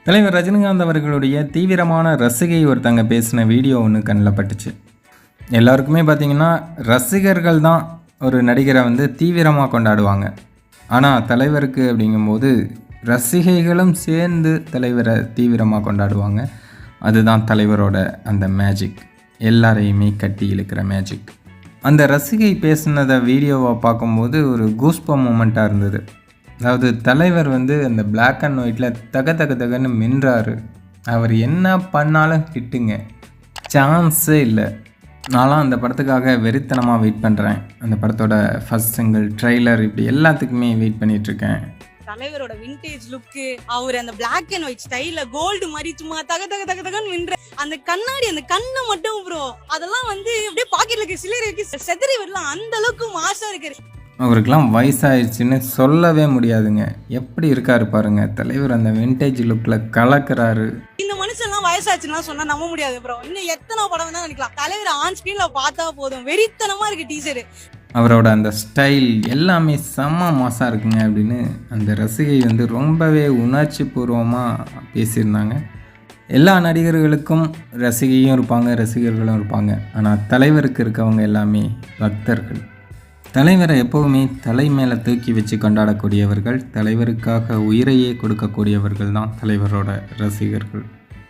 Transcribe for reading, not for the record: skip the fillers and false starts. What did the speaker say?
தலைவர் ரஜினிகாந்த் அவர்களுடைய தீவிரமான ரசிகை ஒருத்தங்க பேசின வீடியோ ஒன்று கண்ணில் பட்டுச்சு. எல்லாருக்குமே பார்த்திங்கன்னா ரசிகர்கள் தான் ஒரு நடிகரை வந்து தீவிரமாக கொண்டாடுவாங்க. ஆனால் தலைவருக்கு அப்படிங்கும்போது ரசிகைகளும் சேர்ந்து தலைவரை தீவிரமாக கொண்டாடுவாங்க. அதுதான் தலைவரோட அந்த மேஜிக், எல்லாரையுமே கட்டி இழுக்கிற மேஜிக். அந்த ரசிகை பேசினதை வீடியோவை பார்க்கும்போது ஒரு கூஸ்பம் மூமெண்ட்டாக இருந்தது. அதாவது தலைவர் வந்து அந்த பிளாக் அண்ட் ஒயிட்டில் தகன்னு மின்றாரு. அவர் என்ன பண்ணாலும் ஹிட்டுங்க, சான்ஸே இல்லை. நான்லாம் அந்த படத்துக்காக வெறித்தனமாக வெயிட் பண்ணுறேன். அந்த படத்தோட ஃபர்ஸ்ட் சிங்கிள், ட்ரெய்லர், இப்படி எல்லாத்துக்குமே வெயிட் பண்ணிகிட்ருக்கேன். தலைவரோட விண்டேஜ் லுக்கு, அவர் அந்த பிளாக் அண்ட் ஒயிட் ஸ்டைல கோல்டு மாதிரி சும்மா தகன்னு மின்ற அந்த கண்ணாடி, அந்த கண்ணை மட்டும் ப்ரோ, அதெல்லாம் வந்து அப்படியே பாக்கெட்ல சிலருக்கு செதறி வரலாம், அந்த அளவுக்கு மாசா இருக்கு. அவருக்கெல்லாம் வயசாயிடுச்சுன்னு சொல்லவே முடியாதுங்க. எப்படி இருக்காரு பாருங்க தலைவர், அந்த விண்டேஜ் லுக்கில் கலக்கிறாரு. இந்த மனுஷன்லாம் வயசாச்சுன்னா சொன்னா நம்ப முடியாது ப்ரோ. இன்னும் எத்தனை படம் தான் நினைக்கலாம், தலைவர் ஆன் ஸ்கிரீன்ல பார்த்தா போதும், வெறித்தனமா இருக்கு டீசர். அவரோட அந்த ஸ்டைல் எல்லாமே செம்ம மாசாக இருக்குங்க அப்படின்னு அந்த ரசிகை வந்து ரொம்பவே உணர்ச்சி பூர்வமாக பேசியிருந்தாங்க. எல்லா நடிகர்களுக்கும் ரசிகையும் இருப்பாங்க, ரசிகர்களும் இருப்பாங்க. ஆனால் தலைவருக்கு இருக்கவங்க எல்லாமே பக்தர்கள். தலைவரை எப்போவுமே தலை மேலே தூக்கி வச்சு கொண்டாடக்கூடியவர்கள், தலைவருக்காக உயிரையே கொடுக்கக்கூடியவர்கள் தான் தலைவரோட ரசிகர்கள்.